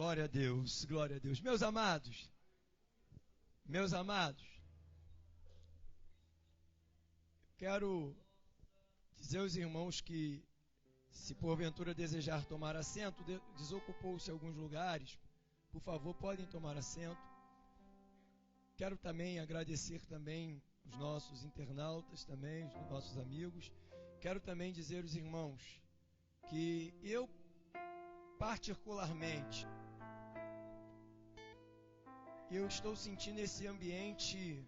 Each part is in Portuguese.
Glória a Deus, glória a Deus. Meus amados, quero dizer aos irmãos que, se porventura desejar tomar assento, desocupou-se alguns lugares, por favor, podem tomar assento. Quero também agradecer também os nossos internautas, também os nossos amigos. Quero também dizer aos irmãos que eu, particularmente, eu estou sentindo esse ambiente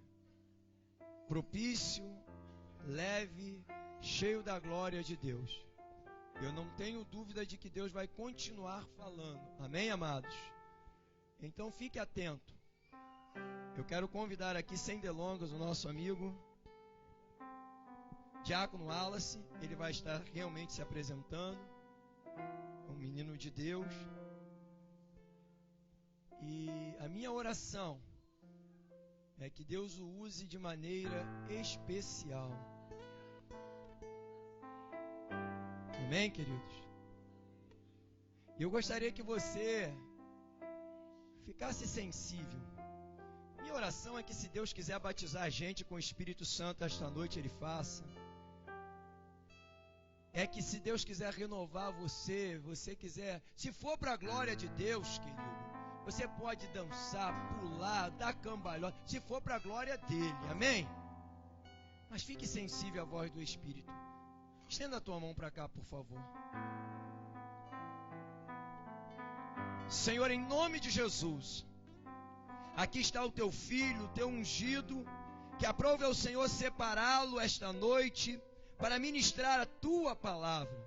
propício, leve, cheio da glória de Deus. Eu não tenho dúvida de que Deus vai continuar falando. Amém, amados? Então fique atento. Eu quero convidar aqui, sem delongas, o nosso amigo Diácono Wallace. Ele vai estar realmente se apresentando. É um menino de Deus. E a minha oração é que Deus o use de maneira especial. Amém, queridos? Eu gostaria que você ficasse sensível. Minha oração é que, se Deus quiser batizar a gente com o Espírito Santo esta noite, Ele faça. É que, se Deus quiser renovar você quiser, se for para a glória de Deus, querido, você pode dançar, pular, dar cambalhota, se for para a glória dele, amém? Mas fique sensível à voz do Espírito. Estenda a tua mão para cá, por favor. Senhor, em nome de Jesus, aqui está o teu filho, o teu ungido, que aprove ao Senhor separá-lo esta noite para ministrar a tua palavra.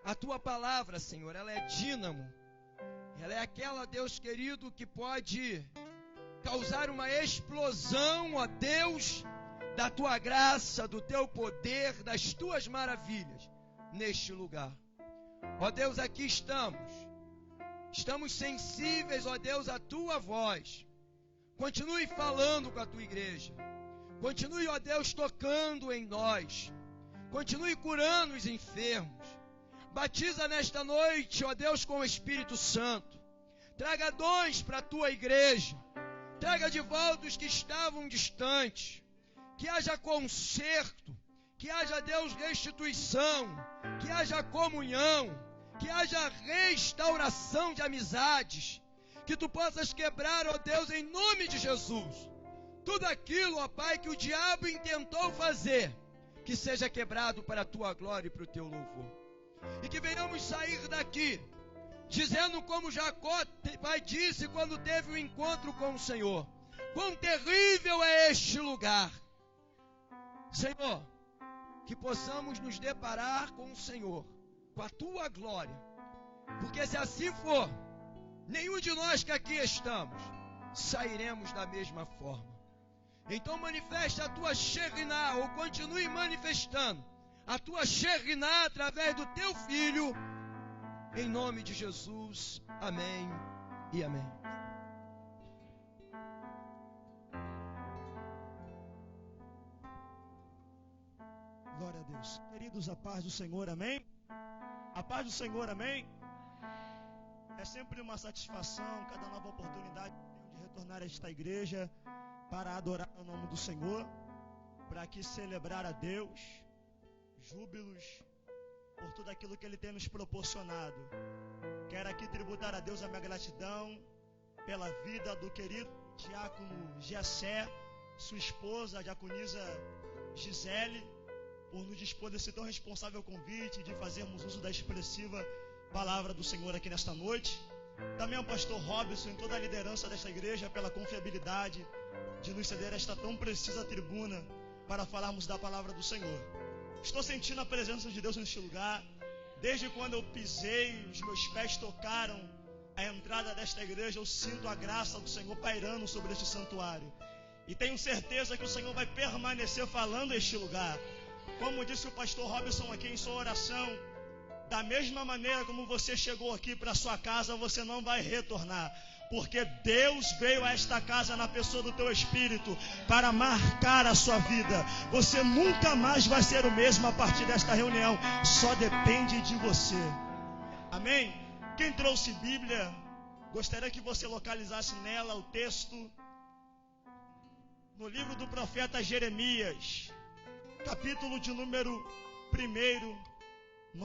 A tua palavra, Senhor, ela é dínamo. Ela é aquela, Deus querido, que pode causar uma explosão, ó Deus, da tua graça, do teu poder, das tuas maravilhas neste lugar. Ó Deus, aqui estamos sensíveis, ó Deus, à tua voz. Continue falando com a tua igreja. Continue, ó Deus, tocando em nós. Continue curando os enfermos. Batiza nesta noite, ó Deus, com o Espírito Santo. Traga dons para a tua igreja. Traga de volta os que estavam distantes. Que haja conserto. Que haja, Deus, restituição. Que haja comunhão. Que haja restauração de amizades. Que tu possas quebrar, ó Deus, em nome de Jesus, tudo aquilo, ó Pai, que o diabo intentou fazer, que seja quebrado para a tua glória e para o teu louvor. E que venhamos sair daqui dizendo como Jacó, Pai, disse quando teve um encontro com o Senhor: quão terrível é este lugar. Senhor, que possamos nos deparar com o Senhor, com a tua glória, porque se assim for, nenhum de nós que aqui estamos sairemos da mesma forma. Então manifesta a tua Shekhinah, ou continue manifestando a tua Shekhinah através do teu Filho, em nome de Jesus. Amém e amém. Glória a Deus. Queridos, a paz do Senhor, amém? A paz do Senhor, amém? É sempre uma satisfação, cada nova oportunidade de retornar a esta igreja para adorar o nome do Senhor, para aqui celebrar a Deus, júbilos por tudo aquilo que Ele tem nos proporcionado. Quero aqui tributar a Deus a minha gratidão pela vida do querido diácono Gessé, sua esposa, a diaconisa Gisele, por nos dispor desse tão responsável convite de fazermos uso da expressiva palavra do Senhor aqui nesta noite. Também ao pastor Robson e toda a liderança desta igreja pela confiabilidade de nos ceder esta tão precisa tribuna para falarmos da palavra do Senhor. Estou sentindo a presença de Deus neste lugar. Desde quando eu pisei, os meus pés tocaram a entrada desta igreja, eu sinto a graça do Senhor pairando sobre este santuário. E tenho certeza que o Senhor vai permanecer falando este lugar. Como disse o pastor Robson aqui em sua oração, da mesma maneira como você chegou aqui para sua casa, você não vai retornar, porque Deus veio a esta casa na pessoa do teu espírito para marcar a sua vida. Você nunca mais vai ser o mesmo a partir desta reunião, só depende de você. Amém? Quem trouxe Bíblia, Gostaria que você localizasse nela o texto no livro do profeta Jeremias, capítulo de número 1.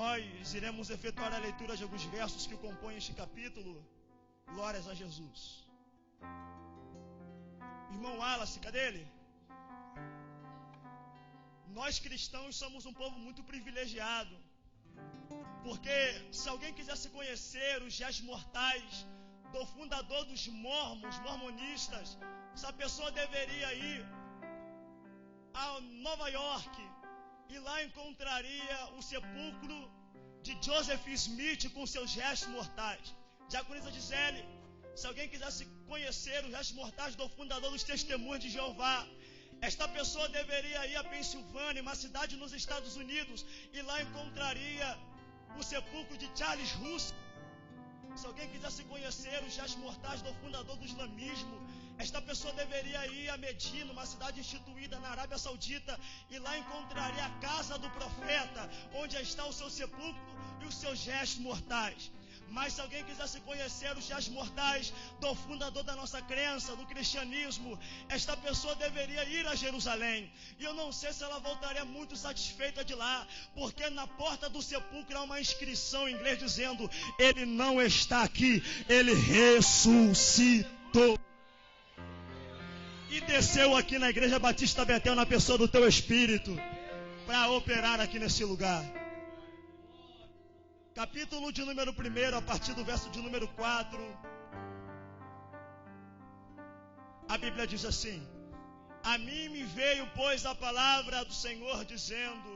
Nós iremos efetuar a leitura de alguns versos que compõem este capítulo. Glórias a Jesus. Irmão Wallace, cadê ele? Nós cristãos somos um povo muito privilegiado, porque se alguém quisesse conhecer os gestos mortais do fundador dos mormonistas, essa pessoa deveria ir a Nova York e lá encontraria o sepulcro de Joseph Smith com seus restos mortais. Diaconisa Gisele, se alguém quisesse conhecer os restos mortais do fundador dos Testemunhos de Jeová, esta pessoa deveria ir a Pensilvânia, uma cidade nos Estados Unidos, e lá encontraria o sepulcro de Charles Russell. Se alguém quisesse conhecer os restos mortais do fundador do islamismo, esta pessoa deveria ir a Medina, uma cidade instituída na Arábia Saudita, e lá encontraria a casa do profeta, onde está o seu sepulcro e os seus restos mortais. Mas se alguém quisesse conhecer os restos mortais do fundador da nossa crença, do cristianismo, esta pessoa deveria ir a Jerusalém. E eu não sei se ela voltaria muito satisfeita de lá, porque na porta do sepulcro há uma inscrição em inglês dizendo: ele não está aqui, ele ressuscitou. E desceu aqui na Igreja Batista Betel na pessoa do teu Espírito, para operar aqui nesse lugar. Capítulo de número 1, a partir do verso de número 4. A Bíblia diz assim: a mim me veio, pois, a palavra do Senhor, dizendo: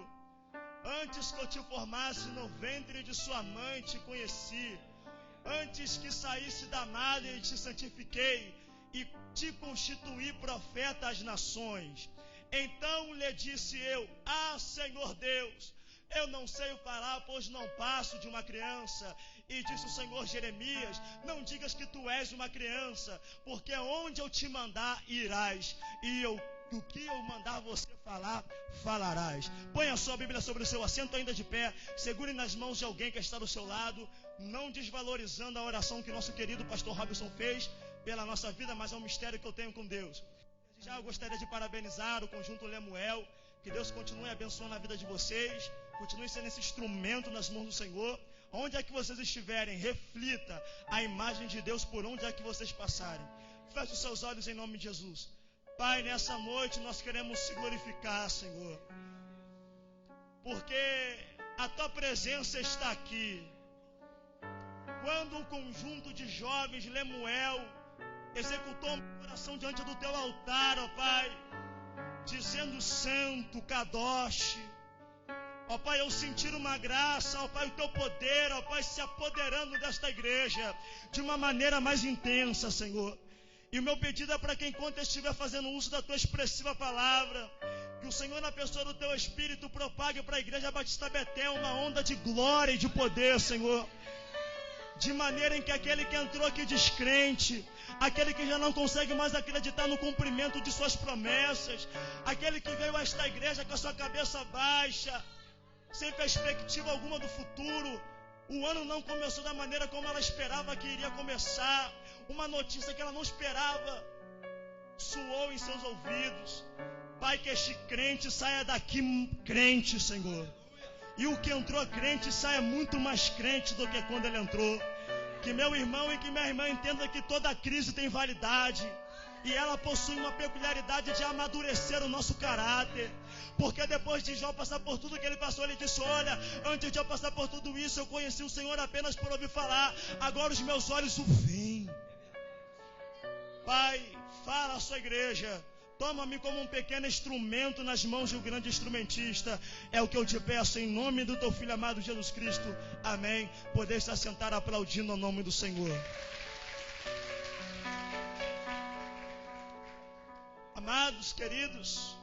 antes que eu te formasse no ventre de sua mãe, te conheci. Antes que saísse da madre, te santifiquei e te constituí profeta às nações. Então lhe disse eu: ah, Senhor Deus, eu não sei falar, pois não passo de uma criança. E disse o Senhor Jeremias: não digas que tu és uma criança, porque onde eu te mandar, irás, e o que eu mandar você falar, falarás. Põe a sua Bíblia sobre o seu assento, ainda de pé. Segure nas mãos de alguém que está do seu lado, não desvalorizando a oração que nosso querido pastor Robson fez pela nossa vida, mas é um mistério que eu tenho com Deus. Já eu gostaria de parabenizar o conjunto Lemuel. Que Deus continue abençoando a vida de vocês, continue sendo esse instrumento nas mãos do Senhor. Onde é que vocês estiverem, reflita a imagem de Deus por onde é que vocês passarem. Feche os seus olhos em nome de Jesus. Pai, nessa noite nós queremos te glorificar, Senhor, porque a tua presença está aqui. Quando o conjunto de jovens Lemuel executou uma oração diante do teu altar, ó Pai, dizendo: santo, Kadosh, ó Pai, eu sentir uma graça, ó Pai, o teu poder, ó Pai, se apoderando desta igreja de uma maneira mais intensa, Senhor. E o meu pedido é para que enquanto estiver fazendo uso da tua expressiva palavra, que o Senhor, na pessoa do teu Espírito, propague para a Igreja Batista Betel uma onda de glória e de poder, Senhor, de maneira em que aquele que entrou aqui descrente, aquele que já não consegue mais acreditar no cumprimento de suas promessas, aquele que veio a esta igreja com a sua cabeça baixa, sem perspectiva alguma do futuro, o ano não começou da maneira como ela esperava que iria começar, uma notícia que ela não esperava soou em seus ouvidos. Pai, que este crente saia daqui crente, Senhor, e o que entrou crente saia muito mais crente do que quando ele entrou. Que meu irmão e que minha irmã entenda que toda crise tem validade, e ela possui uma peculiaridade de amadurecer o nosso caráter. Porque depois de Jó passar por tudo que ele passou, ele disse: olha, antes de eu passar por tudo isso, eu conheci o Senhor apenas por ouvir falar, agora os meus olhos o veem. Pai, fala à sua igreja, toma-me como um pequeno instrumento nas mãos de um grande instrumentista. É o que eu te peço em nome do teu Filho amado Jesus Cristo. Amém. Poder se assentar aplaudindo ao nome do Senhor. Amados, queridos,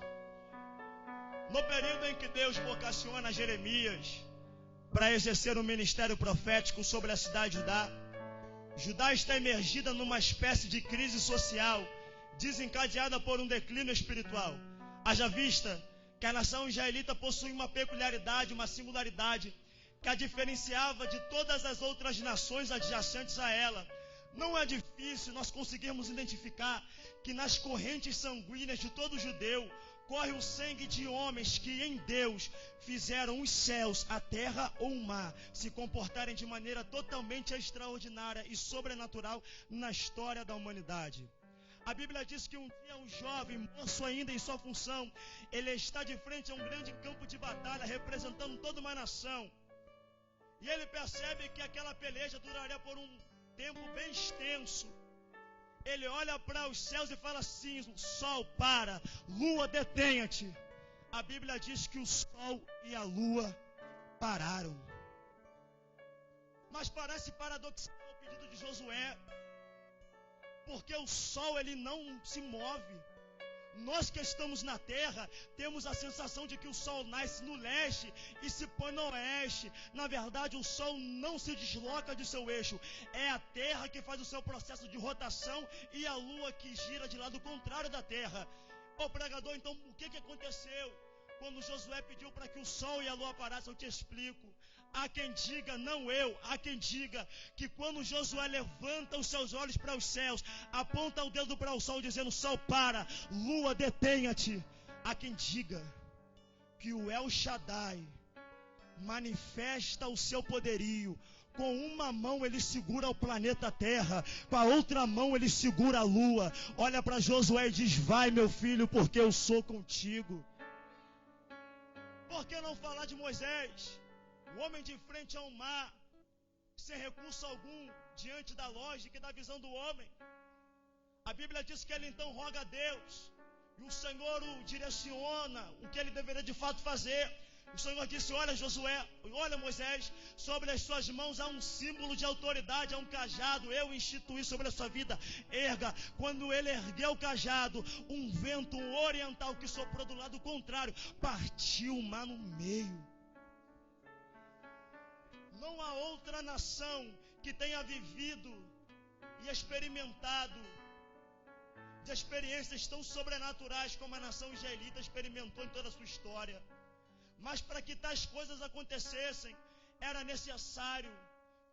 no período em que Deus vocaciona Jeremias para exercer um ministério profético sobre a cidade de Judá, Judá está emergida numa espécie de crise social, desencadeada por um declínio espiritual. Haja vista que a nação israelita possui uma peculiaridade, uma singularidade, que a diferenciava de todas as outras nações adjacentes a ela. Não é difícil nós conseguirmos identificar que nas correntes sanguíneas de todo judeu corre o sangue de homens que em Deus fizeram os céus, a terra ou o mar se comportarem de maneira totalmente extraordinária e sobrenatural na história da humanidade. A Bíblia diz que um dia um jovem, moço ainda em sua função, ele está de frente a um grande campo de batalha representando toda uma nação. E ele percebe que aquela peleja duraria por um tempo bem extenso. Ele olha para os céus e fala assim: sol para, lua detenha-te. A Bíblia diz que o sol e a lua pararam. Mas parece paradoxal o pedido de Josué, porque o sol ele não se move. Nós que estamos na terra temos a sensação de que o sol nasce no leste e se põe no oeste. Na verdade, o sol não se desloca de seu eixo. É a terra que faz o seu processo de rotação e a lua que gira de lado contrário da terra. Ô pregador, então o que aconteceu quando Josué pediu para que o sol e a lua parassem? Eu te explico. Há quem diga, não eu, há quem diga que quando Josué levanta os seus olhos para os céus, aponta o dedo para o sol dizendo: sol para, lua detenha-te. Há quem diga que o El Shaddai manifesta o seu poderio. Com uma mão ele segura o planeta Terra, com a outra mão ele segura a lua. Olha para Josué e diz: vai meu filho, porque eu sou contigo. Por que não falar de Moisés? O homem de frente ao mar, sem recurso algum, diante da lógica e da visão do homem. A Bíblia diz que ele então roga a Deus, e o Senhor o direciona, o que ele deveria de fato fazer. O Senhor disse: olha Josué, olha Moisés, sobre as suas mãos há um símbolo de autoridade, há um cajado, eu instituí sobre a sua vida, erga. Quando ele ergueu o cajado, um vento oriental que soprou do lado contrário, partiu o mar no meio. Não há outra nação que tenha vivido e experimentado de experiências tão sobrenaturais como a nação israelita experimentou em toda a sua história. Mas para que tais coisas acontecessem, era necessário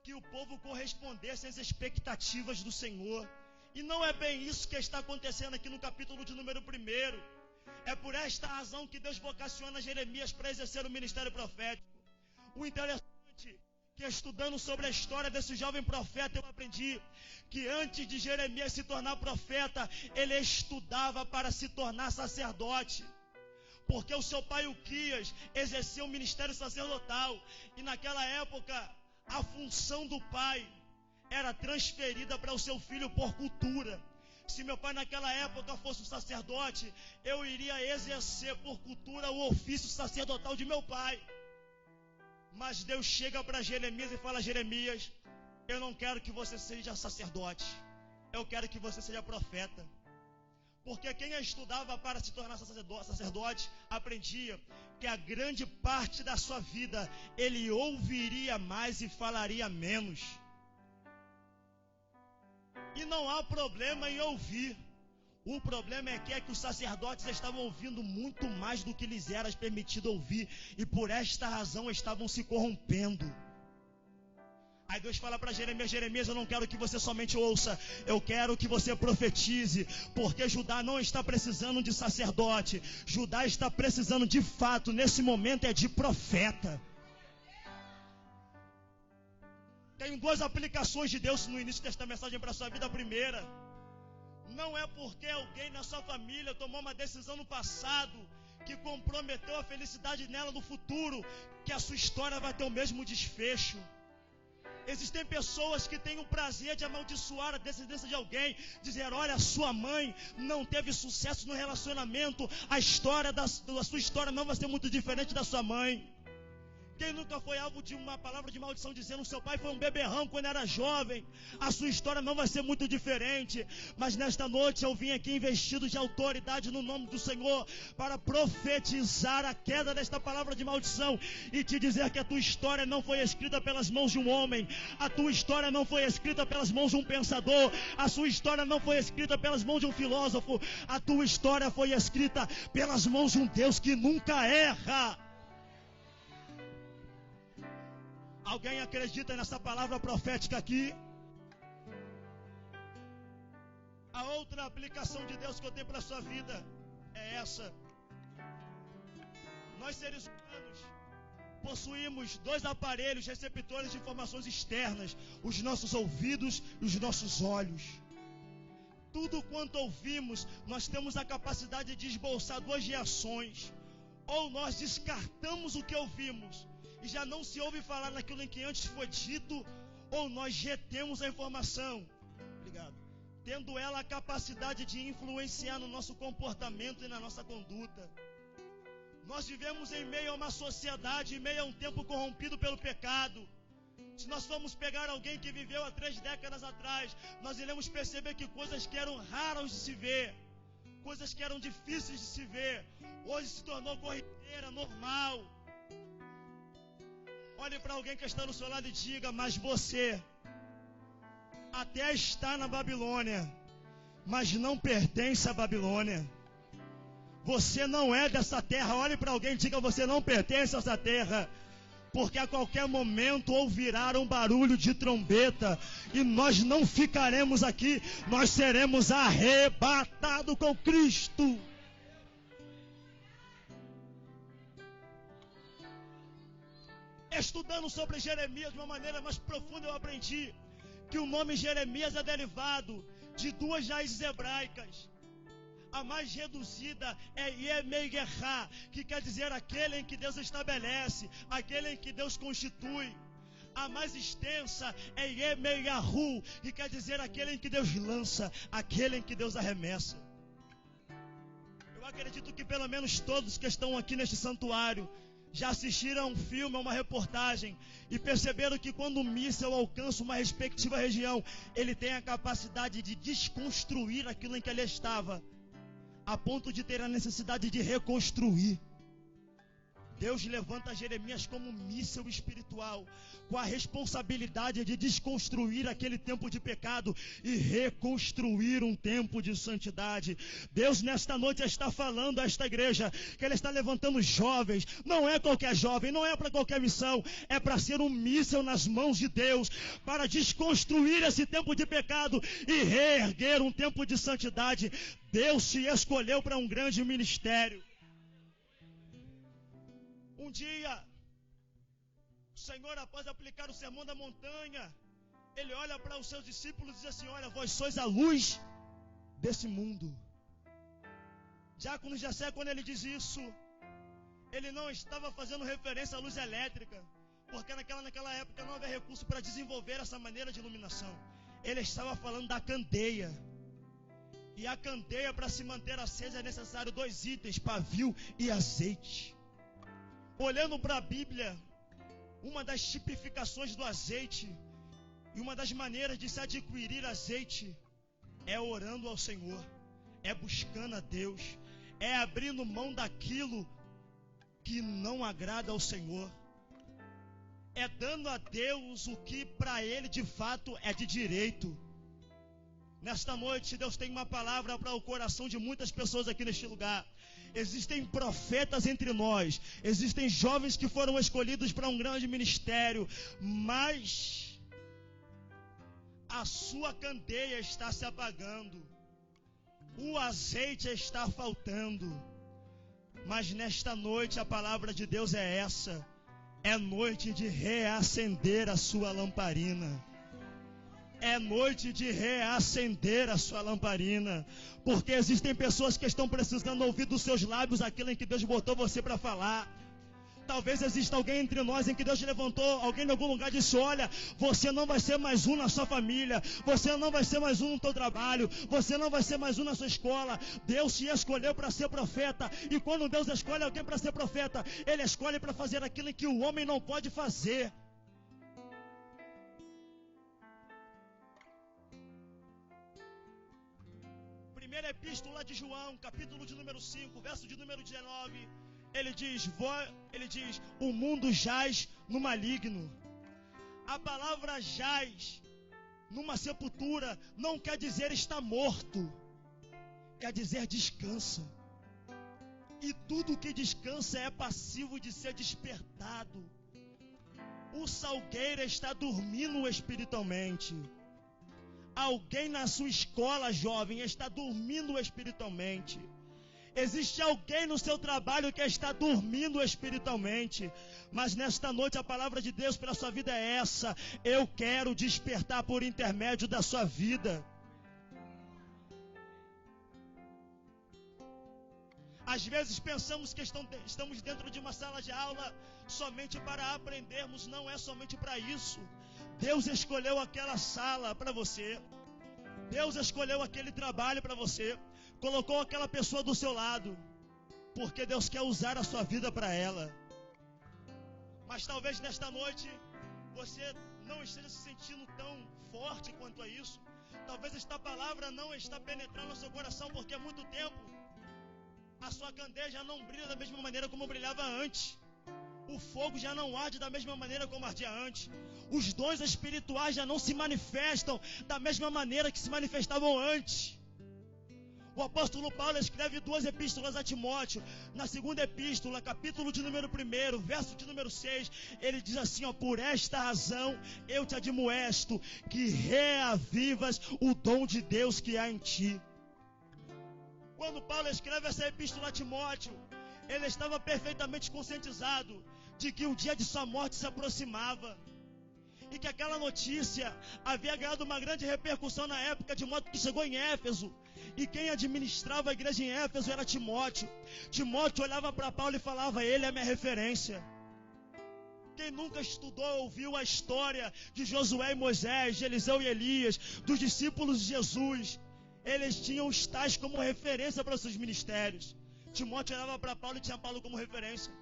que o povo correspondesse às expectativas do Senhor. E não é bem isso que está acontecendo aqui no capítulo de número 1. É por esta razão que Deus vocaciona Jeremias para exercer o ministério profético. O interessante que, estudando sobre a história desse jovem profeta, eu aprendi que antes de Jeremias se tornar profeta, ele estudava para se tornar sacerdote. Porque o seu pai Uquias exercia um ministério sacerdotal, e naquela época a função do pai era transferida para o seu filho por cultura. Se meu pai naquela época fosse um sacerdote, eu iria exercer por cultura o ofício sacerdotal de meu pai. Mas Deus chega para Jeremias e fala: Jeremias, eu não quero que você seja sacerdote, eu quero que você seja profeta. Porque quem estudava para se tornar sacerdote aprendia que a grande parte da sua vida ele ouviria mais e falaria menos. E não há problema em ouvir. O problema é que os sacerdotes estavam ouvindo muito mais do que lhes era permitido ouvir, e por esta razão estavam se corrompendo. Aí Deus fala para Jeremias: Jeremias, eu não quero que você somente ouça, eu quero que você profetize, porque Judá não está precisando de sacerdote, Judá está precisando de fato, nesse momento, é de profeta. Tenho 2 aplicações de Deus no início desta mensagem para a sua vida. A primeira: não é porque alguém na sua família tomou uma decisão no passado que comprometeu a felicidade nela no futuro, que a sua história vai ter o mesmo desfecho. Existem pessoas que têm o prazer de amaldiçoar a descendência de alguém, dizer: olha, sua mãe não teve sucesso no relacionamento, a história da sua história não vai ser muito diferente da sua mãe. Quem nunca foi alvo de uma palavra de maldição dizendo: seu pai foi um beberrão quando era jovem, a sua história não vai ser muito diferente. Mas nesta noite eu vim aqui investido de autoridade no nome do Senhor para profetizar a queda desta palavra de maldição e te dizer que a tua história não foi escrita pelas mãos de um homem, a tua história não foi escrita pelas mãos de um pensador, a sua história não foi escrita pelas mãos de um filósofo, a tua história foi escrita pelas mãos de um Deus que nunca erra. Alguém acredita nessa palavra profética aqui? A outra aplicação de Deus que eu tenho para a sua vida é essa. Nós, seres humanos, possuímos 2 aparelhos receptores de informações externas: os nossos ouvidos e os nossos olhos. Tudo quanto ouvimos, nós temos a capacidade de esboçar 2 reações. Ou nós descartamos o que ouvimos e já não se ouve falar naquilo em que antes foi dito, ou nós retemos a informação. Obrigado. Tendo ela a capacidade de influenciar no nosso comportamento e na nossa conduta. Nós vivemos em meio a uma sociedade, em meio a um tempo corrompido pelo pecado. Se nós formos pegar alguém que viveu há 3 décadas atrás, nós iremos perceber que coisas que eram raras de se ver, coisas que eram difíceis de se ver, hoje se tornou corriqueira, normal. Olhe para alguém que está no seu lado e diga: mas você até está na Babilônia, mas não pertence à Babilônia. Você não é dessa terra. Olhe para alguém e diga: você não pertence a essa terra. Porque a qualquer momento ouvirá um barulho de trombeta e nós não ficaremos aqui, nós seremos arrebatados com Cristo. Estudando sobre Jeremias de uma maneira mais profunda, eu aprendi que o nome Jeremias é derivado de 2 raízes hebraicas. A mais reduzida é Yemei-Gerá, que quer dizer aquele em que Deus estabelece, aquele em que Deus constitui. A mais extensa é Yemei-Yahu, que quer dizer aquele em que Deus lança, aquele em que Deus arremessa. Eu acredito que pelo menos todos que estão aqui neste santuário já assistiram a um filme, a uma reportagem, e perceberam que quando um míssil alcança uma respectiva região, ele tem a capacidade de desconstruir aquilo em que ele estava, a ponto de ter a necessidade de reconstruir. Deus levanta Jeremias como um míssil espiritual, com a responsabilidade de desconstruir aquele tempo de pecado e reconstruir um tempo de santidade. Deus nesta noite está falando a esta igreja que Ele está levantando jovens. Não é qualquer jovem, não é para qualquer missão, é para ser um míssil nas mãos de Deus, para desconstruir esse tempo de pecado e reerguer um tempo de santidade. Deus te escolheu para um grande ministério. Um dia, o Senhor, após aplicar o sermão da montanha, Ele olha para os seus discípulos e diz assim: olha, vós sois a luz desse mundo. Diácono Jessé, quando ele diz isso, ele não estava fazendo referência à luz elétrica, porque naquela época não havia recurso para desenvolver essa maneira de iluminação. Ele estava falando da candeia. E a candeia, para se manter acesa, é necessário 2 itens: pavio e azeite. Olhando para a Bíblia, uma das tipificações do azeite e uma das maneiras de se adquirir azeite é orando ao Senhor, é buscando a Deus, é abrindo mão daquilo que não agrada ao Senhor, é dando a Deus o que para Ele de fato é de direito. Nesta noite, Deus tem uma palavra para o coração de muitas pessoas aqui neste lugar. Existem profetas entre nós, existem jovens que foram escolhidos para um grande ministério, mas a sua candeia está se apagando, o azeite está faltando. Mas nesta noite a palavra de Deus é essa: é noite de reacender a sua lamparina. É noite de reacender a sua lamparina, porque existem pessoas que estão precisando ouvir dos seus lábios aquilo em que Deus botou você para falar. Talvez exista alguém entre nós em que Deus levantou, alguém em algum lugar disse: olha, você não vai ser mais um na sua família, você não vai ser mais um no teu trabalho, você não vai ser mais um na sua escola. Deus te escolheu para ser profeta, e quando Deus escolhe alguém para ser profeta, Ele escolhe para fazer aquilo em que o homem não pode fazer. Primeira epístola de João, capítulo de número 5, verso de número 19, ele diz: o mundo jaz no maligno. A palavra jaz numa sepultura não quer dizer está morto, quer dizer descansa. E tudo que descansa é passivo de ser despertado. O salgueiro está dormindo espiritualmente. alguém na sua escola, jovem, está dormindo espiritualmente. Existe alguém no seu trabalho que está dormindo espiritualmente. Mas nesta noite a palavra de Deus para a sua vida é essa: eu quero despertar por intermédio da sua vida. Às vezes pensamos que estamos dentro de uma sala de aula somente para aprendermos. Não é somente para isso. Deus escolheu aquela sala para você. Deus escolheu aquele trabalho para você. Colocou aquela pessoa do seu lado, porque Deus quer usar a sua vida para ela. Mas talvez nesta noite você não esteja se sentindo tão forte quanto a isso. Talvez esta palavra não está penetrando no seu coração, porque há muito tempo a sua candeia não brilha da mesma maneira como brilhava antes. O fogo já não arde da mesma maneira como ardia antes. Os dons espirituais já não se manifestam da mesma maneira que se manifestavam antes. O apóstolo Paulo escreve 2 epístolas a Timóteo. Na segunda epístola, capítulo de número 1, verso de número 6, ele diz assim, ó: por esta razão eu te admoesto, que reavivas o dom de Deus que há em ti. Quando Paulo escreve essa epístola a Timóteo, ele estava perfeitamente conscientizado de que o dia de sua morte se aproximava. E que aquela notícia havia ganhado uma grande repercussão na época, de modo que chegou em Éfeso. E quem administrava a igreja em Éfeso era Timóteo. Timóteo olhava para Paulo e falava: ele é a minha referência. Quem nunca estudou, ouviu a história de Josué e Moisés, de Eliseu e Elias, dos discípulos de Jesus, eles tinham os tais como referência para os seus ministérios. Timóteo olhava para Paulo e tinha Paulo como referência.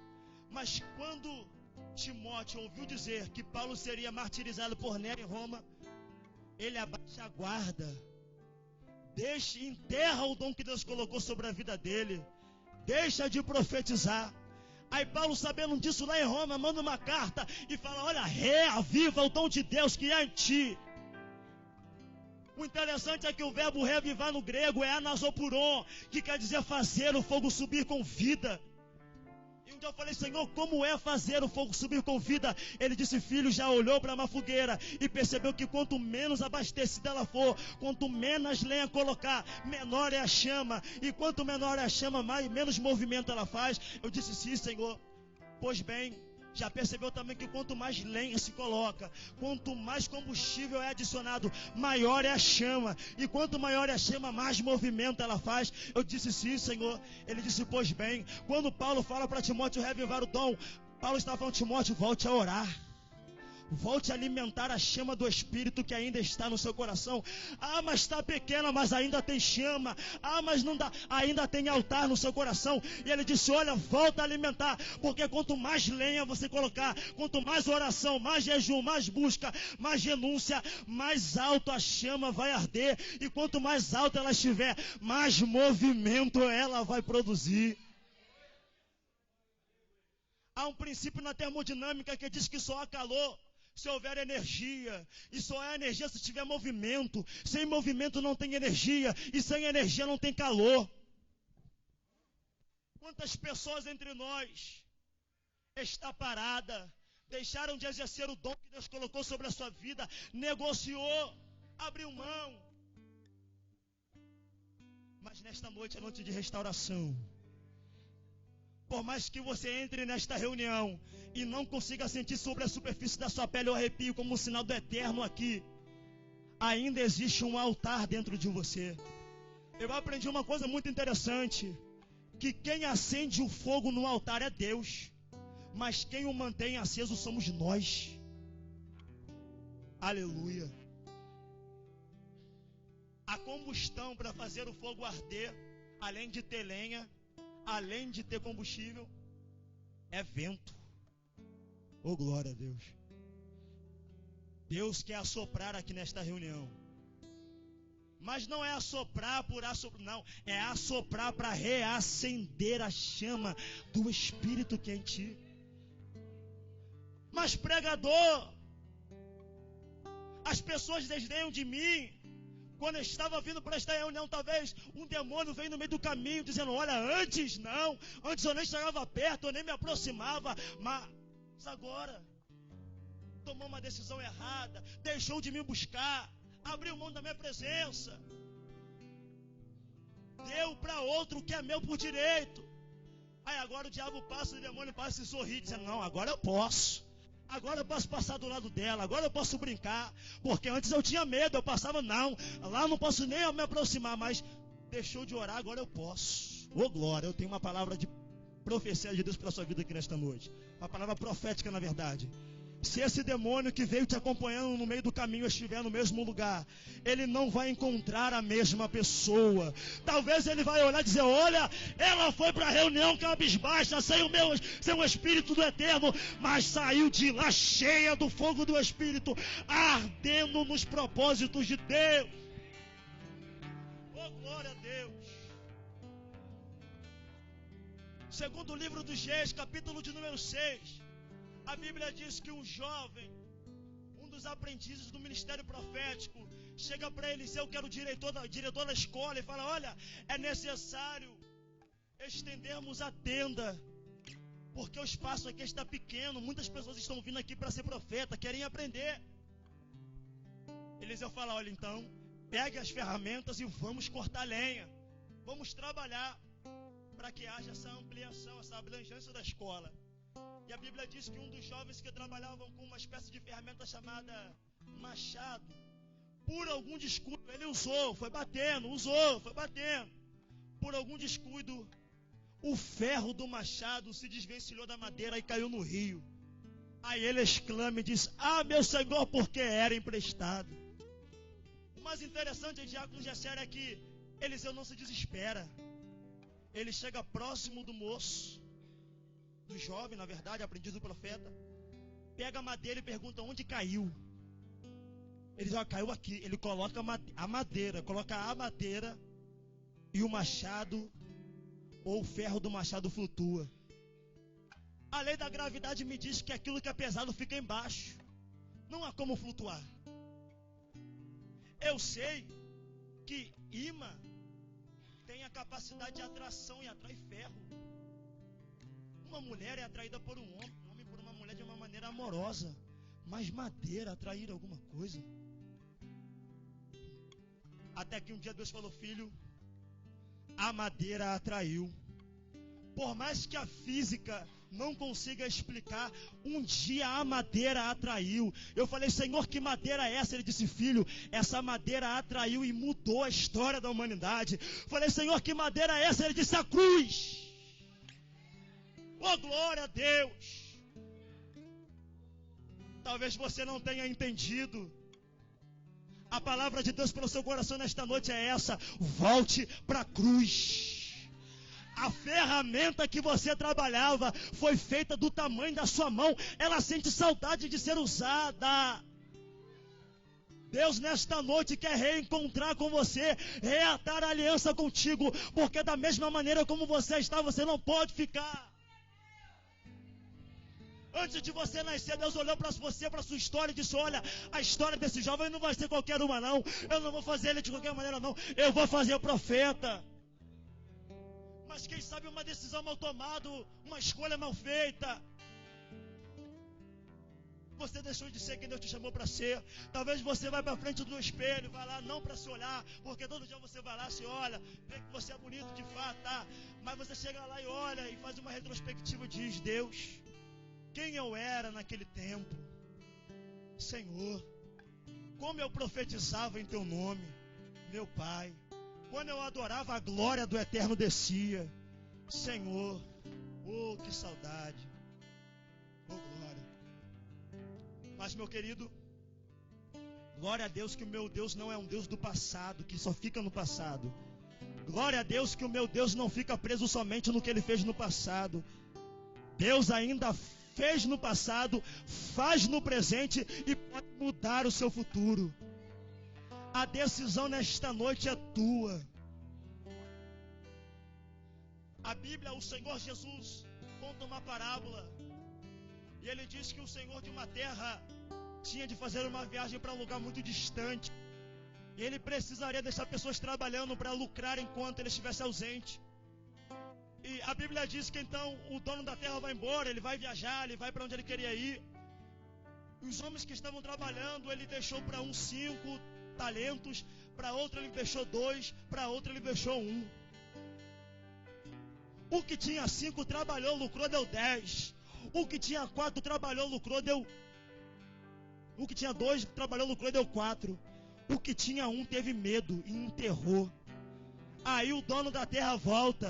Mas quando Timóteo ouviu dizer que Paulo seria martirizado por Nero em Roma, ele abaixa a guarda, enterra o dom que Deus colocou sobre a vida dele, deixa de profetizar. Aí Paulo, sabendo disso lá em Roma, manda uma carta e fala: olha, reaviva o dom de Deus que há em ti. O interessante é que o verbo reavivar no grego é anasopuron, que quer dizer fazer o fogo subir com vida. E um dia eu falei: Senhor, como é fazer o fogo subir com vida? Ele disse: filho, já olhou para uma fogueira e percebeu que quanto menos abastecida ela for, quanto menos lenha colocar, menor é a chama. E quanto menor é a chama, menos movimento ela faz. Eu disse: sim, Senhor. Pois bem, já percebeu também que quanto mais lenha se coloca, quanto mais combustível é adicionado, maior é a chama. E quanto maior é a chama, mais movimento ela faz. Eu disse: sim, Senhor. Ele disse: pois bem. Quando Paulo fala para Timóteo reavivar o dom, Paulo está falando: Timóteo, volte a orar. Volte a alimentar a chama do Espírito que ainda está no seu coração. Ah, mas está pequena, mas ainda tem chama. Ah, mas não dá, ainda tem altar no seu coração. E ele disse: olha, volta a alimentar, porque quanto mais lenha você colocar, quanto mais oração, mais jejum, mais busca, mais renúncia, mais alto a chama vai arder. E quanto mais alta ela estiver, mais movimento ela vai produzir. Há um princípio na termodinâmica que diz que só há calor se houver energia, e só há energia se tiver movimento. Sem movimento não tem energia, e sem energia não tem calor. Quantas pessoas entre nós está parada, deixaram de exercer o dom que Deus colocou sobre a sua vida, negociou, abriu mão. Mas nesta noite é noite de restauração. Por mais que você entre nesta reunião e não consiga sentir sobre a superfície da sua pele o arrepio como um sinal do eterno aqui, ainda existe um altar dentro de você. Eu aprendi uma coisa muito interessante, que quem acende o fogo no altar é Deus, mas quem o mantém aceso somos nós. Aleluia. A combustão para fazer o fogo arder, além de ter lenha, além de ter combustível, é vento. Oh, glória a Deus. Deus quer assoprar aqui nesta reunião. Mas não é assoprar por assoprar, não. É assoprar para reacender a chama do Espírito que é em ti. Mas pregador, as pessoas desdenham de mim. Quando eu estava vindo para esta reunião, talvez um demônio veio no meio do caminho, dizendo: olha, antes eu nem chegava perto, eu nem me aproximava, mas agora tomou uma decisão errada, deixou de me buscar, abriu mão da minha presença, deu para outro o que é meu por direito. Aí agora o diabo passa, o demônio passa e sorri, dizendo, não, agora eu posso. Agora eu posso passar do lado dela, agora eu posso brincar. Porque antes eu tinha medo, eu passava, não, lá eu não posso nem me aproximar, mas deixou de orar, agora eu posso. Ô glória, eu tenho uma palavra de profecia de Deus para a sua vida aqui nesta noite. Uma palavra profética na verdade. Se esse demônio que veio te acompanhando no meio do caminho estiver no mesmo lugar, ele não vai encontrar a mesma pessoa. Talvez ele vai olhar e dizer, olha, ela foi para a reunião cabisbaixa, sem o Espírito do Eterno, mas saiu de lá cheia do fogo do Espírito, ardendo nos propósitos de Deus. Oh, glória a Deus. Segundo o livro dos Reis, capítulo de número 6, a Bíblia diz que um jovem, um dos aprendizes do ministério profético, chega para Eliseu, que era o diretor da escola, e fala, olha, é necessário estendermos a tenda, porque o espaço aqui está pequeno, muitas pessoas estão vindo aqui para ser profeta, querem aprender. Eliseu fala, olha, então, pegue as ferramentas e vamos cortar lenha, vamos trabalhar, para que haja essa ampliação, essa abrangência da escola. E a Bíblia diz que um dos jovens que trabalhavam com uma espécie de ferramenta chamada machado, por algum descuido, ele usou, foi batendo. Por algum descuido, o ferro do machado se desvencilhou da madeira e caiu no rio. Aí ele exclama e diz, ah, meu Senhor, porque era emprestado. O mais interessante de Diácono Gesser é que Eliseu não se desespera. Ele chega próximo do moço, do jovem, na verdade, aprendiz do profeta, pega a madeira e pergunta onde caiu. Ele diz, caiu aqui. Ele coloca a madeira e o machado, ou o ferro do machado flutua. A lei da gravidade me diz que aquilo que é pesado fica embaixo. Não há como flutuar. Eu sei que imã tem a capacidade de atração e atrai ferro. Uma mulher é atraída por um homem por uma mulher de uma maneira amorosa. Mas madeira atrair alguma coisa? Até que um dia Deus falou, filho, a madeira atraiu. Por mais que a física não consiga explicar, um dia a madeira atraiu. Eu falei, Senhor, que madeira é essa? Ele disse, filho, essa madeira atraiu e mudou a história da humanidade. Falei, Senhor, que madeira é essa? Ele disse, a cruz. Oh, glória a Deus. Talvez você não tenha entendido. A palavra de Deus para o seu coração nesta noite é essa: volte para a cruz. A ferramenta que você trabalhava foi feita do tamanho da sua mão. Ela sente saudade de ser usada. Deus nesta noite quer reencontrar com você, reatar a aliança contigo, porque da mesma maneira como você está, você não pode ficar. Antes de você nascer, Deus olhou para você, para a sua história e disse, olha, a história desse jovem não vai ser qualquer uma não. Eu não vou fazer ele de qualquer maneira não. Eu vou fazer o profeta. Mas quem sabe uma decisão mal tomada, uma escolha mal feita, você deixou de ser quem Deus te chamou para ser. Talvez você vai para frente do espelho, vai lá não para se olhar, porque todo dia você vai lá, se olha, vê que você é bonito de fato, tá? Mas você chega lá e olha e faz uma retrospectiva e diz, Deus, quem eu era naquele tempo? Senhor, como eu profetizava em teu nome, meu Pai. Quando eu adorava, a glória do Eterno descia. Senhor, oh, que saudade. Oh, glória. Mas, meu querido, glória a Deus que o meu Deus não é um Deus do passado, que só fica no passado. Glória a Deus que o meu Deus não fica preso somente no que Ele fez no passado. Deus ainda fez no passado, faz no presente e pode mudar o seu futuro. A decisão nesta noite é tua. A Bíblia, o Senhor Jesus conta uma parábola. E ele diz que o Senhor de uma terra tinha de fazer uma viagem para um lugar muito distante. E ele precisaria deixar pessoas trabalhando para lucrar enquanto ele estivesse ausente. E a Bíblia diz que então o dono da terra vai embora, ele vai viajar, ele vai para onde ele queria ir. E os homens que estavam trabalhando, ele deixou para uns 5, talentos, para outro ele investiu 2, para outro ele investiu 1. O que tinha 5 trabalhou, lucrou, deu 10. O que tinha 4 trabalhou, lucrou, deu... O que tinha 2 trabalhou, lucrou, deu 4. O que tinha 1 teve medo e enterrou. Aí o dono da terra volta,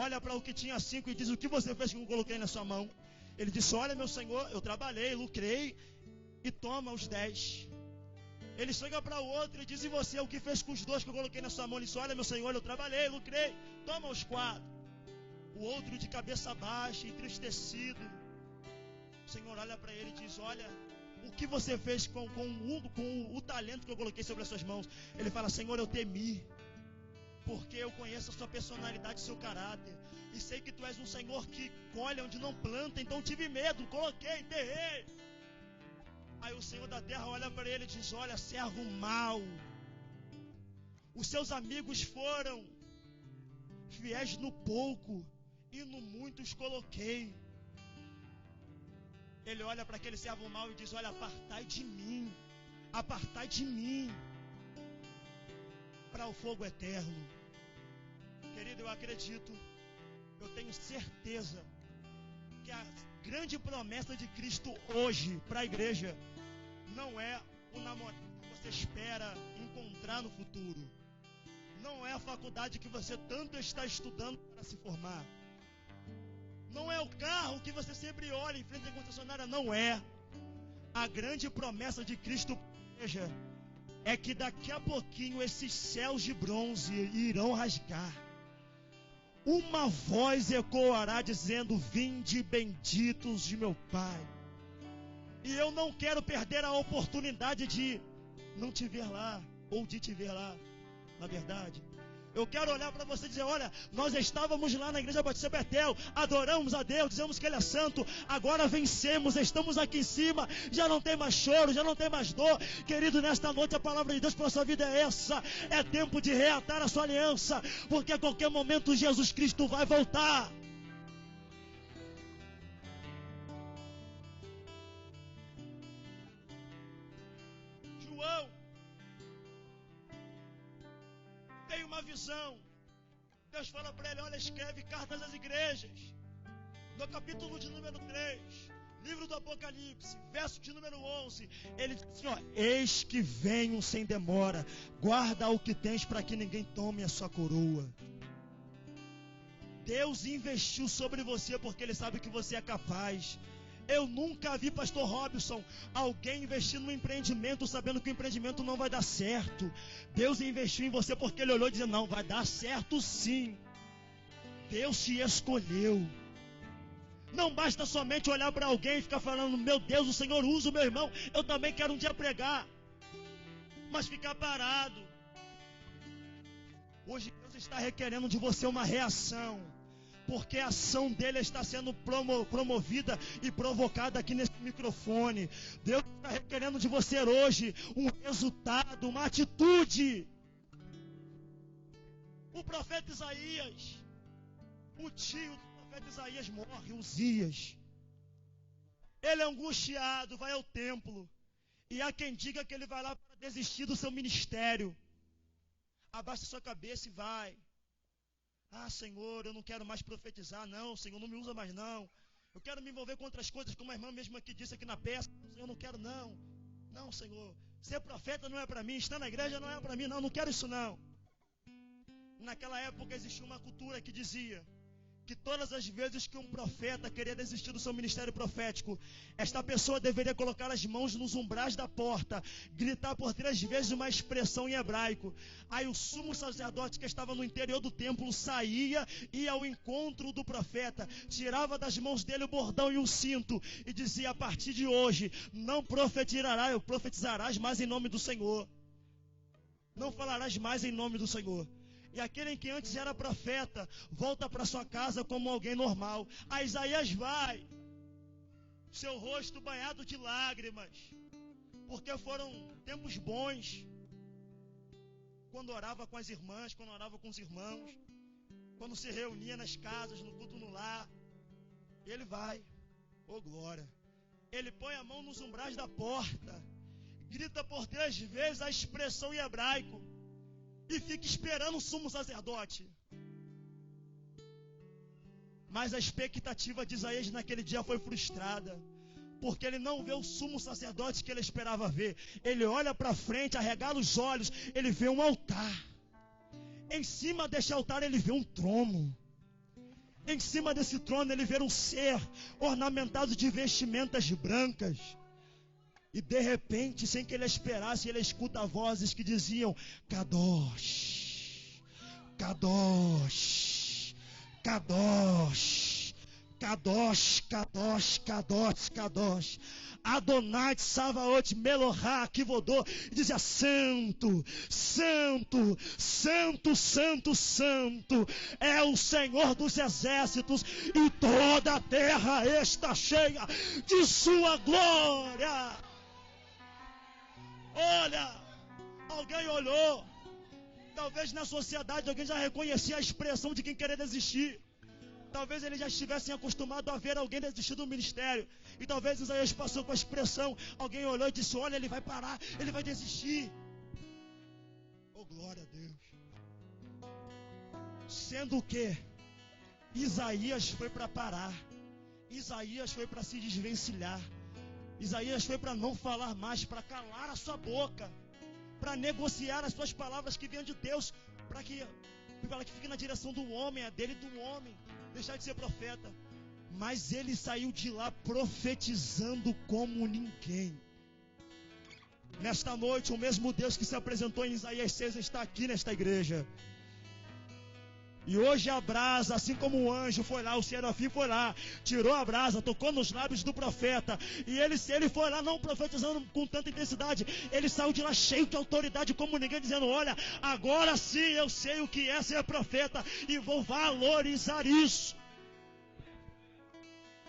olha para o que tinha 5 e diz: o que você fez que eu coloquei na sua mão? Ele disse: olha, meu senhor, eu trabalhei, lucrei, e toma os 10. Ele chega para o outro e diz: e você, o que fez com os 2 que eu coloquei na sua mão? Ele diz: olha, meu senhor, eu trabalhei, lucrei, toma os 4. O outro, de cabeça baixa, entristecido, o Senhor olha para ele e diz: olha, o que você fez com o talento que eu coloquei sobre as suas mãos? Ele fala: Senhor, eu temi, porque eu conheço a sua personalidade e seu caráter, e sei que tu és um Senhor que colhe onde não planta, então tive medo, coloquei, enterrei. Aí o Senhor da terra olha para ele e diz: olha, servo mau, os seus amigos foram fiéis no pouco, e no muito os coloquei. Ele olha para aquele servo mau e diz: olha, apartai de mim para o fogo eterno. Querido, eu acredito, eu tenho certeza que a grande promessa de Cristo hoje para a igreja não é o namorado que você espera encontrar no futuro, não é a faculdade que você tanto está estudando para se formar, não é o carro que você sempre olha em frente à concessionária, não é. A grande promessa de Cristo para a igreja é que daqui a pouquinho esses céus de bronze irão rasgar. Uma voz ecoará dizendo: vinde benditos de meu Pai. E eu não quero perder a oportunidade de não te ver lá, ou de te ver lá. Na verdade, eu quero olhar para você e dizer: olha, nós estávamos lá na Igreja Batista Betel, adoramos a Deus, dizemos que Ele é santo, agora vencemos, estamos aqui em cima, já não tem mais choro, já não tem mais dor. Querido, nesta noite a palavra de Deus para a sua vida é essa: é tempo de reatar a sua aliança, porque a qualquer momento Jesus Cristo vai voltar. João tem uma visão. Deus fala para ele: olha, escreve cartas às igrejas. No capítulo de número 3, livro do Apocalipse, verso de número 11, ele diz assim: ó, eis que venho sem demora, guarda o que tens para que ninguém tome a sua coroa. Deus investiu sobre você porque Ele sabe que você é capaz. Eu nunca vi, pastor Robson, alguém investir num empreendimento sabendo que o empreendimento não vai dar certo. Deus investiu em você porque Ele olhou e disse: não, vai dar certo sim. Deus te escolheu. Não basta somente olhar para alguém e ficar falando: meu Deus, o Senhor usa o meu irmão, eu também quero um dia pregar. Mas ficar parado. Hoje Deus está requerendo de você uma reação, porque a ação dele está sendo promovida e provocada aqui nesse microfone. Deus está requerendo de você hoje um resultado, uma atitude. O profeta Isaías, o tio do profeta Isaías morre, Uzias. Ele é angustiado, vai ao templo, e há quem diga que ele vai lá para desistir do seu ministério. Abaixa sua cabeça e vai. Ah, Senhor, eu não quero mais profetizar, não. Senhor, não me usa mais, não. Eu quero me envolver com outras coisas, como a irmã mesmo aqui disse aqui na peça. Eu não quero, não. Não, Senhor. Ser profeta não é para mim. Estar na igreja não é para mim, não. Não quero isso, não. Naquela época existia uma cultura que dizia que todas as vezes que um profeta queria desistir do seu ministério profético, esta pessoa deveria colocar as mãos nos umbrais da porta, gritar por 3 vezes uma expressão em hebraico. Aí o sumo sacerdote que estava no interior do templo saía, ia ao encontro do profeta, tirava das mãos dele o bordão e o cinto e dizia: a partir de hoje não profetizarás mais em nome do Senhor, não falarás mais em nome do Senhor. E aquele que antes era profeta volta para sua casa como alguém normal. A Isaías vai, seu rosto banhado de lágrimas, porque foram tempos bons, quando orava com as irmãs, quando orava com os irmãos, quando se reunia nas casas, no culto no lar. Ele vai, oh glória, ele põe a mão nos umbrais da porta, grita por 3 vezes a expressão em hebraico e fica esperando o sumo sacerdote. Mas a expectativa de Isaías naquele dia foi frustrada, porque ele não vê o sumo sacerdote que ele esperava ver. Ele olha para frente, arregala os olhos, ele vê um altar. Em cima deste altar ele vê um trono. Em cima desse trono ele vê um ser ornamentado de vestimentas brancas. E de repente, sem que ele esperasse, ele escuta vozes que diziam: Kadosh, Kadosh, Kadosh, Kadosh, Kadosh, Kadosh, Kadosh, Adonai Tsavaot Melohá Kivodô, e dizia: Santo, Santo, Santo, Santo, Santo é o Senhor dos exércitos, e toda a terra está cheia de sua glória. Olha, alguém olhou. Talvez na sociedade alguém já reconhecia a expressão de quem queria desistir. Talvez eles já estivessem acostumados a ver alguém desistir do ministério. E talvez Isaías passou com a expressão. Alguém olhou e disse: olha, ele vai parar, ele vai desistir. Oh, glória a Deus. Sendo que Isaías foi para parar. Isaías foi para se desvencilhar. Isaías foi para não falar mais, para calar a sua boca, para negociar as suas palavras que vinham de Deus, para que fique na direção do homem, a dele do homem, deixar de ser profeta. Mas ele saiu de lá profetizando como ninguém. Nesta noite, o mesmo Deus que se apresentou em Isaías 6 está aqui nesta igreja. E hoje a brasa, assim como o anjo foi lá, o serafim foi lá, tirou a brasa, tocou nos lábios do profeta. E ele foi lá não profetizando com tanta intensidade, ele saiu de lá cheio de autoridade como ninguém, dizendo: olha, agora sim eu sei o que é ser profeta e vou valorizar isso.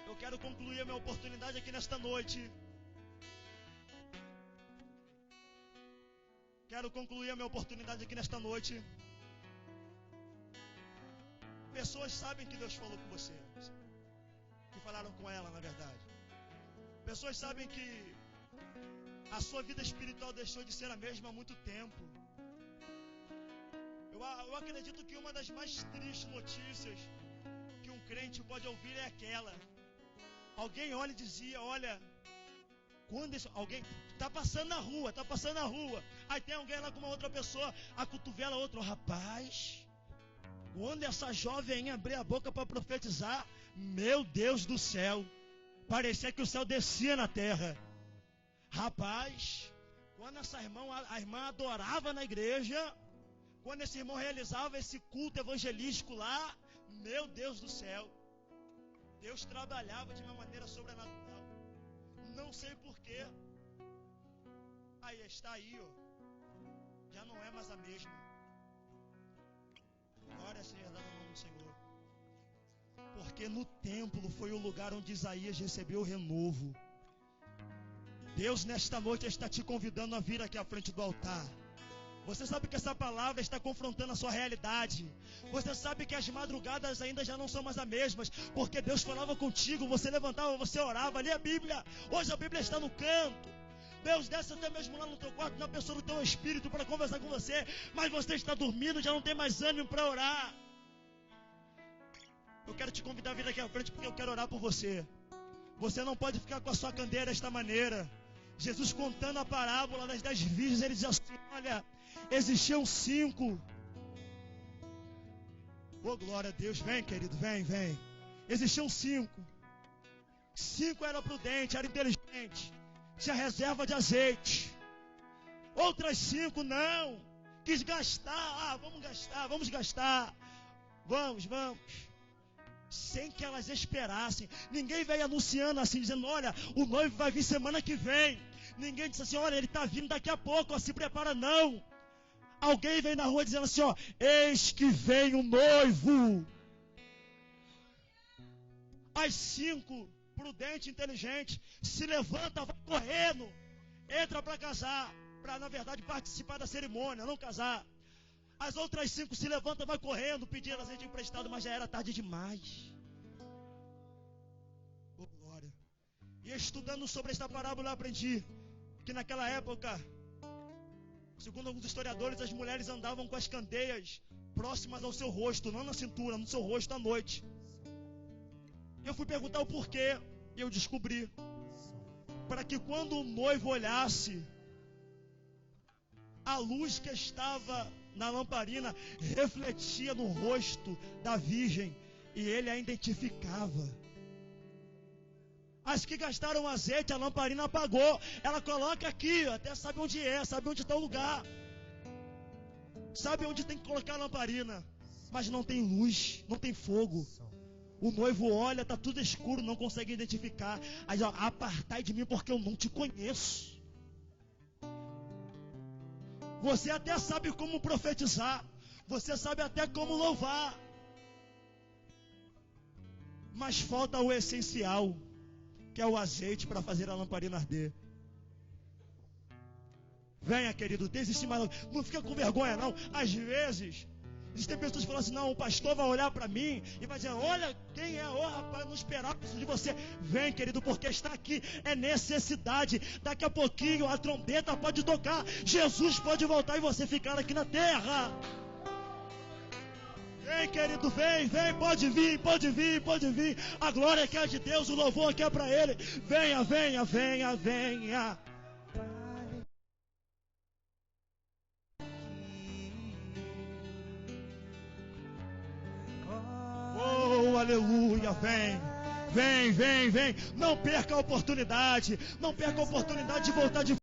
Eu quero concluir a minha oportunidade aqui nesta noite. Pessoas sabem que Deus falou com você, que falaram com ela, na verdade. Pessoas sabem que a sua vida espiritual deixou de ser a mesma há muito tempo. Eu acredito que uma das mais tristes notícias que um crente pode ouvir é aquela. Alguém olha e dizia: olha, quando alguém está passando na rua, aí tem alguém lá com uma outra pessoa, a cotovela outro: rapaz, quando essa jovem abrir a boca para profetizar, meu Deus do céu, parecia que o céu descia na terra. Rapaz, quando a irmã adorava na igreja, quando esse irmão realizava esse culto evangelístico lá, meu Deus do céu, Deus trabalhava de uma maneira sobrenatural. Não sei porquê. Aí está aí, ó, já não é mais a mesma. Glória seja dada ao nome do Senhor. Porque no templo foi o lugar onde Isaías recebeu o renovo. Deus nesta noite está te convidando a vir aqui à frente do altar. Você sabe que essa palavra está confrontando a sua realidade. Você sabe que as madrugadas ainda já não são mais as mesmas, porque Deus falava contigo, você levantava, você orava, lia a Bíblia. Hoje a Bíblia está no canto. Deus desce até mesmo lá no teu quarto, na pessoa do teu espírito, para conversar com você. Mas você está dormindo, já não tem mais ânimo para orar. Eu quero te convidar a vir aqui à frente, porque eu quero orar por você. Você não pode ficar com a sua candeira desta maneira. Jesus, contando a parábola das 10 virgens, ele diz assim: olha, existiam 5. Oh, glória a Deus, vem querido, vem. Existiam 5. 5 eram prudentes, eram inteligentes, tinha reserva de azeite. Outras 5 não, quis gastar, vamos gastar, vamos. Sem que elas esperassem. Ninguém veio anunciando assim, dizendo: olha, o noivo vai vir semana que vem. Ninguém disse assim: olha, ele está vindo daqui a pouco, ó, se prepara. Não. Alguém veio na rua dizendo assim: ó, eis que vem o noivo. As 5 prudentes, inteligentes, se levanta, vai correndo, entra para casar, para na verdade participar da cerimônia, não casar. As outras 5 se levantam, vai correndo, pedindo azeite emprestado, mas já era tarde demais. Oh, glória. E estudando sobre esta parábola eu aprendi que naquela época, segundo alguns historiadores, as mulheres andavam com as candeias próximas ao seu rosto, não na cintura, no seu rosto à noite. Eu fui perguntar o porquê e eu descobri. Para que quando o noivo olhasse, a luz que estava na lamparina refletia no rosto da virgem e ele a identificava. As que gastaram azeite, a lamparina apagou. Ela coloca aqui, até sabe onde é, sabe onde está o lugar, sabe onde tem que colocar a lamparina, mas não tem luz, não tem fogo. O noivo olha, está tudo escuro, não consegue identificar. Aí, ó, apartai de mim porque eu não te conheço. Você até sabe como profetizar, você sabe até como louvar, mas falta o essencial, que é o azeite para fazer a lamparina arder. Venha, querido, desiste mais. Não fica com vergonha, não. Às vezes, existem pessoas que falam assim: não, o pastor vai olhar para mim e vai dizer: olha quem é, ó rapaz, não esperava isso de você. Vem, querido, porque está aqui, é necessidade. Daqui a pouquinho a trombeta pode tocar, Jesus pode voltar e você ficar aqui na terra. Vem, querido, vem, pode vir, pode vir, pode vir. A glória que é de Deus, o louvor que é para Ele. Venha, venha, venha, venha. Oh, aleluia, vem. Não perca a oportunidade, não perca a oportunidade de voltar de